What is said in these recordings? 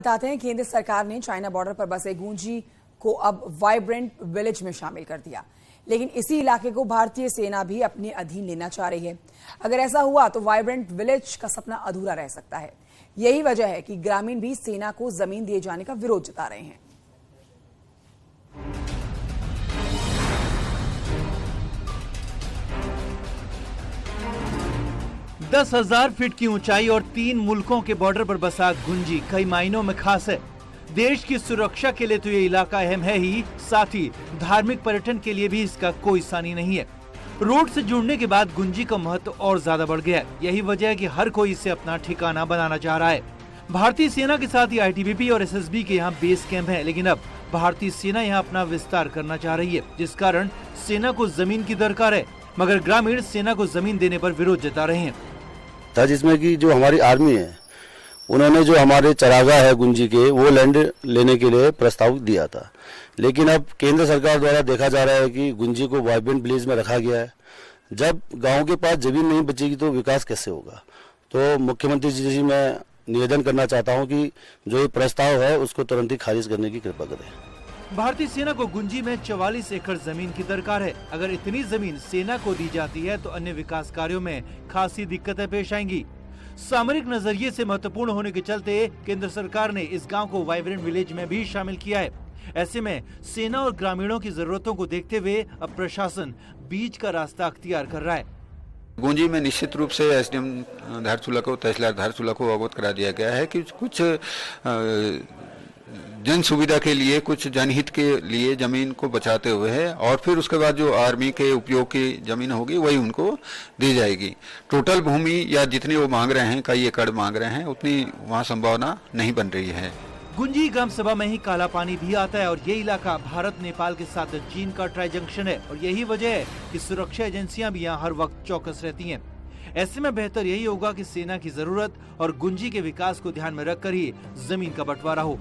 बताते हैं केंद्र सरकार ने चाइना बॉर्डर पर बसे गुंजी को अब वाइब्रेंट विलेज में शामिल कर दिया, लेकिन इसी इलाके को भारतीय सेना भी अपने अधीन लेना चाह रही है। अगर ऐसा हुआ तो वाइब्रेंट विलेज का सपना अधूरा रह सकता है। यही वजह है कि ग्रामीण भी सेना को जमीन दिए जाने का विरोध जता रहे हैं। 10,000 फीट की ऊंचाई और 3 मुल्कों के बॉर्डर पर बसा गुंजी कई मायनों में खास है। देश की सुरक्षा के लिए तो ये इलाका अहम है ही, साथ ही धार्मिक पर्यटन के लिए भी इसका कोई सानी नहीं है। रोड से जुड़ने के बाद गुंजी का महत्व और ज्यादा बढ़ गया है। यही वजह है कि हर कोई इसे अपना ठिकाना बनाना चाह रहा है। भारतीय सेना के साथ ही आईटीबीपी और एसएसबी के यहाँ बेस कैंप है, लेकिन अब भारतीय सेना यहाँ अपना विस्तार करना चाह रही है, जिस कारण सेना को जमीन की दरकार है, मगर ग्रामीण सेना को जमीन देने पर विरोध जता रहे हैं। था जिसमें कि जो हमारी आर्मी है उन्होंने जो हमारे चरागाह है गुंजी के वो लैंड लेने के लिए प्रस्ताव दिया था, लेकिन अब केंद्र सरकार द्वारा देखा जा रहा है कि गुंजी को वाइब्रेंट विलेज में रखा गया है। जब गांव के पास जमीन नहीं बचेगी तो विकास कैसे होगा? तो मुख्यमंत्री जी से मैं निवेदन करना चाहता हूं कि जो ये प्रस्ताव है उसको तुरंत ही खारिज करने की कृपा करें। भारतीय सेना को गुंजी में 44 एकड़ जमीन की दरकार है। अगर इतनी जमीन सेना को दी जाती है तो अन्य विकास कार्यों में खासी दिक्कतें पेश आएंगी। सामरिक नजरिए से महत्वपूर्ण होने के चलते केंद्र सरकार ने इस गांव को वाइब्रेंट विलेज में भी शामिल किया है। ऐसे में सेना और ग्रामीणों की जरूरतों को देखते हुए अब प्रशासन बीच का रास्ता अख्तियार कर रहा है। गुंजी में निश्चित रूप से एसडीएम धारचूला को, तहसीलदार धारचूला को अवगत करा दिया गया है कि कुछ जन सुविधा के लिए, कुछ जनहित के लिए जमीन को बचाते हुए है, और फिर उसके बाद जो आर्मी के उपयोग की जमीन होगी वही उनको दी जाएगी। टोटल भूमि या जितनी वो मांग रहे हैं, कई एकड़ मांग रहे हैं, उतनी वहाँ संभावना नहीं बन रही है। गुंजी ग्राम सभा में ही काला पानी भी आता है और ये इलाका भारत नेपाल के साथ चीन का ट्राई जंक्शन है, और यही वजह है कि सुरक्षा एजेंसियां भी यहाँ हर वक्त चौकस रहती हैं। ऐसे में बेहतर यही होगा कि सेना की जरूरत और गुंजी के विकास को ध्यान में रखकर ही जमीन का बंटवारा हो।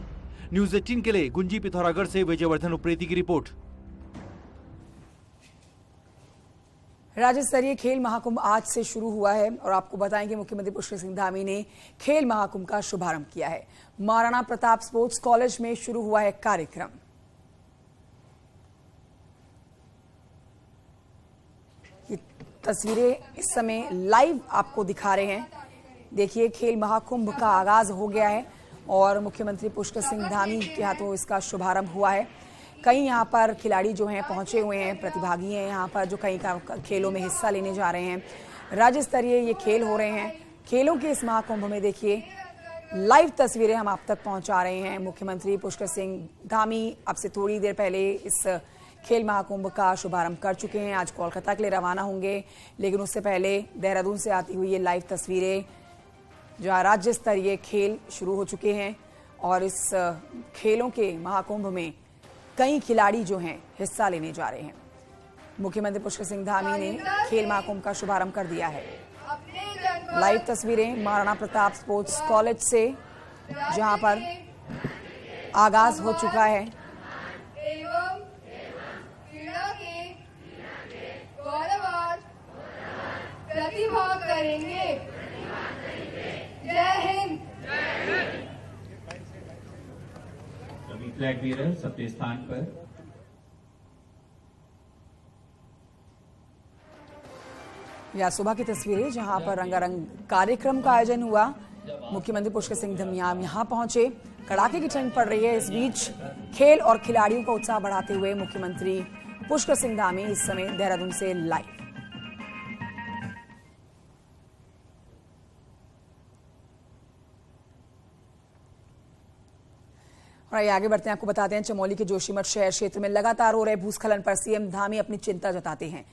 न्यूज़ 18 के लिए गुंजी पिथौरागढ़ से विजयवर्धन उप्रेती की रिपोर्ट। राज्य स्तरीय खेल महाकुंभ आज से शुरू हुआ है और आपको बताएं कि मुख्यमंत्री पुष्कर सिंह धामी ने खेल महाकुंभ का शुभारंभ किया है। महाराणा प्रताप स्पोर्ट्स कॉलेज में शुरू हुआ है कार्यक्रम। ये तस्वीरें इस समय लाइव आपको दिखा रहे हैं। देखिए, खेल महाकुंभ का आगाज हो गया है और मुख्यमंत्री पुष्कर सिंह धामी के हाथों इसका शुभारंभ हुआ है। कई यहाँ पर खिलाड़ी जो हैं पहुंचे हुए हैं, प्रतिभागी हैं यहाँ पर जो कई खेलों में हिस्सा लेने जा रहे हैं। राज्य स्तरीय ये खेल हो रहे हैं। खेलों के इस महाकुंभ में देखिए लाइव तस्वीरें हम आप तक पहुंचा रहे हैं। मुख्यमंत्री पुष्कर सिंह धामी अब से थोड़ी देर पहले इस खेल महाकुंभ का शुभारंभ कर चुके हैं। आज कोलकाता के लिए रवाना होंगे, लेकिन उससे पहले देहरादून से आती हुई ये लाइव तस्वीरें जहाँ राज्य स्तरीय खेल शुरू हो चुके हैं और इस खेलों के महाकुंभ में कई खिलाड़ी जो हैं हिस्सा लेने जा रहे हैं। मुख्यमंत्री पुष्कर सिंह धामी ने खेल महाकुंभ का शुभारंभ कर दिया है। लाइव तस्वीरें महाराणा प्रताप स्पोर्ट्स कॉलेज से, जहां पर आगाज हो चुका है। प्रतिभाग करेंगे। जय हिंद। सभी फ्लैग बीरर सबके स्थान पर। यह सुबह की तस्वीरें जहां पर रंगारंग कार्यक्रम का आयोजन हुआ। मुख्यमंत्री पुष्कर सिंह धामी यहां पहुंचे। कड़ाके की ठंड पड़ रही है, इस बीच खेल और खिलाड़ियों का उत्साह बढ़ाते हुए मुख्यमंत्री पुष्कर सिंह धामी इस समय देहरादून से लाइव। और आगे बढ़ते हैं, आपको बताते हैं चमोली के जोशीमठ शहर क्षेत्र में लगातार हो रहे भूस्खलन पर सीएम धामी अपनी चिंता जताते हैं।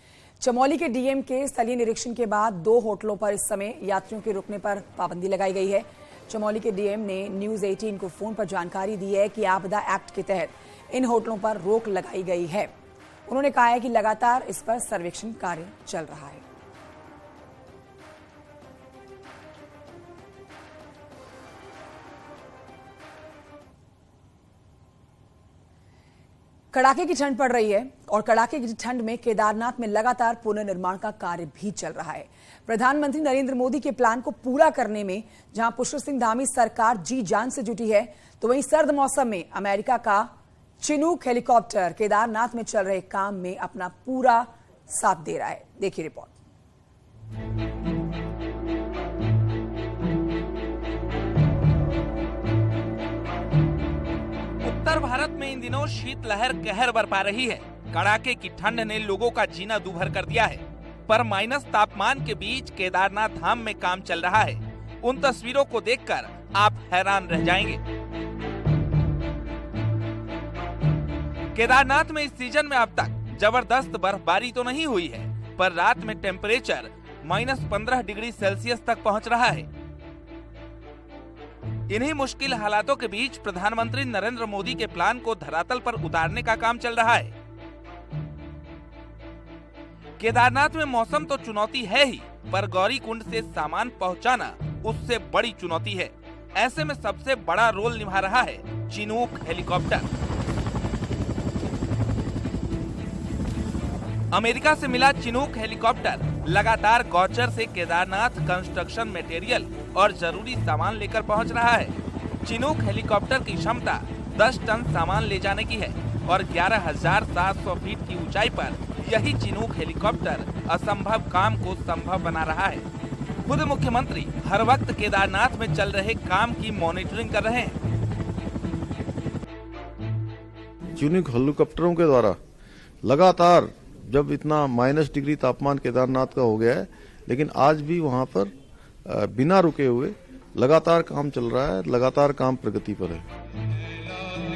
चमोली के डीएम के स्थलीय निरीक्षण के बाद 2 होटलों पर इस समय यात्रियों के रुकने पर पाबंदी लगाई गई है। चमोली के डीएम ने न्यूज़ 18 को फोन पर जानकारी दी है कि आपदा एक्ट के तहत इन होटलों पर रोक लगाई गई है। उन्होंने कहा है कि लगातार इस पर सर्वेक्षण कार्य चल रहा है। कड़ाके की ठंड पड़ रही है और कड़ाके की ठंड में केदारनाथ में लगातार पुनर्निर्माण का कार्य भी चल रहा है। प्रधानमंत्री नरेंद्र मोदी के प्लान को पूरा करने में जहां पुष्कर सिंह धामी सरकार जी जान से जुटी है, तो वहीं सर्द मौसम में अमेरिका का चिनूक हेलीकॉप्टर केदारनाथ में चल रहे काम में अपना पूरा साथ दे रहा है। देखिए रिपोर्ट। उत्तर भारत में इन दिनों शीतलहर कहर बरपा रही है। कड़ाके की ठंड ने लोगों का जीना दूभर कर दिया है, पर माइनस तापमान के बीच केदारनाथ धाम में काम चल रहा है। उन तस्वीरों को देखकर आप हैरान रह जाएंगे। केदारनाथ में इस सीजन में अब तक जबरदस्त बर्फबारी तो नहीं हुई है, पर रात में टेम्परेचर -15 डिग्री सेल्सियस तक पहुंच रहा है। इन्हीं मुश्किल हालातों के बीच प्रधानमंत्री नरेंद्र मोदी के प्लान को धरातल पर उतारने का काम चल रहा है। केदारनाथ में मौसम तो चुनौती है ही, पर गौरीकुंड से सामान पहुंचाना उससे बड़ी चुनौती है। ऐसे में सबसे बड़ा रोल निभा रहा है चिनूक हेलीकॉप्टर। अमेरिका से मिला चिनूक हेलीकॉप्टर लगातार गौचर से केदारनाथ कंस्ट्रक्शन मटेरियल और जरूरी सामान लेकर पहुंच रहा है। चिनूक हेलीकॉप्टर की क्षमता 10 टन सामान ले जाने की है और 11,700 फीट की ऊंचाई पर यही चिनूक हेलीकॉप्टर असंभव काम को संभव बना रहा है। खुद मुख्यमंत्री हर वक्त केदारनाथ में चल रहे काम की मॉनिटरिंग कर रहे हैं। चिनूक हेलीकॉप्टरों के द्वारा लगातार, जब इतना -, डिग्री तापमान केदारनाथ का हो गया है, लेकिन आज भी वहां पर बिना रुके हुए लगातार काम चल रहा है, लगातार काम प्रगति पर है।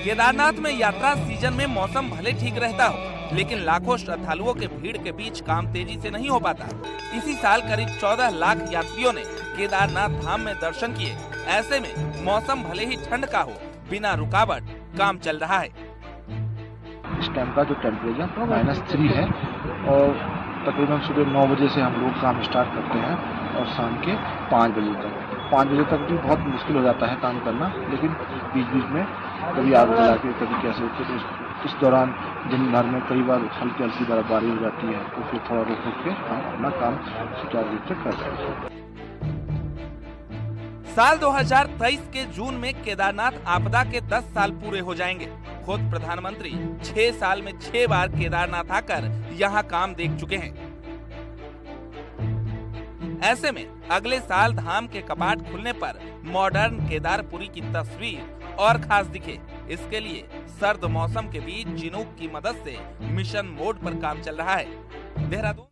केदारनाथ में यात्रा सीजन में मौसम भले ठीक रहता हो, लेकिन लाखों श्रद्धालुओं के भीड़ के बीच काम तेजी से नहीं हो पाता। इसी साल करीब 14 लाख यात्रियों ने केदारनाथ धाम में दर्शन किए। ऐसे में मौसम भले ही ठंड का हो, बिना रुकावट काम चल रहा है। इस टाइम का जो टेम्परेचर -3 है और तकरीबन सुबह 9 बजे से हम लोग काम स्टार्ट करते हैं और शाम के 5 बजे तक। 5 बजे तक भी बहुत मुश्किल हो जाता है काम करना, लेकिन बीच बीच में कभी आग जला के कभी कैसे, तो इस दौरान दिन भर में कई बार हल्की हल्की बर्फबारी हो जाती है, तो फिर थोड़ा रुक के हम अपना काम सुचारू रूप से कर सकते हैं। साल 2023 के जून में केदारनाथ आपदा के 10 साल पूरे हो जाएंगे। खुद प्रधानमंत्री 6 साल में 6 बार केदारनाथ आकर यहाँ काम देख चुके हैं। ऐसे में अगले साल धाम के कपाट खुलने पर मॉडर्न केदारपुरी की तस्वीर और खास दिखे, इसके लिए सर्द मौसम के बीच चिनूक की मदद से मिशन मोड पर काम चल रहा है। देहरादून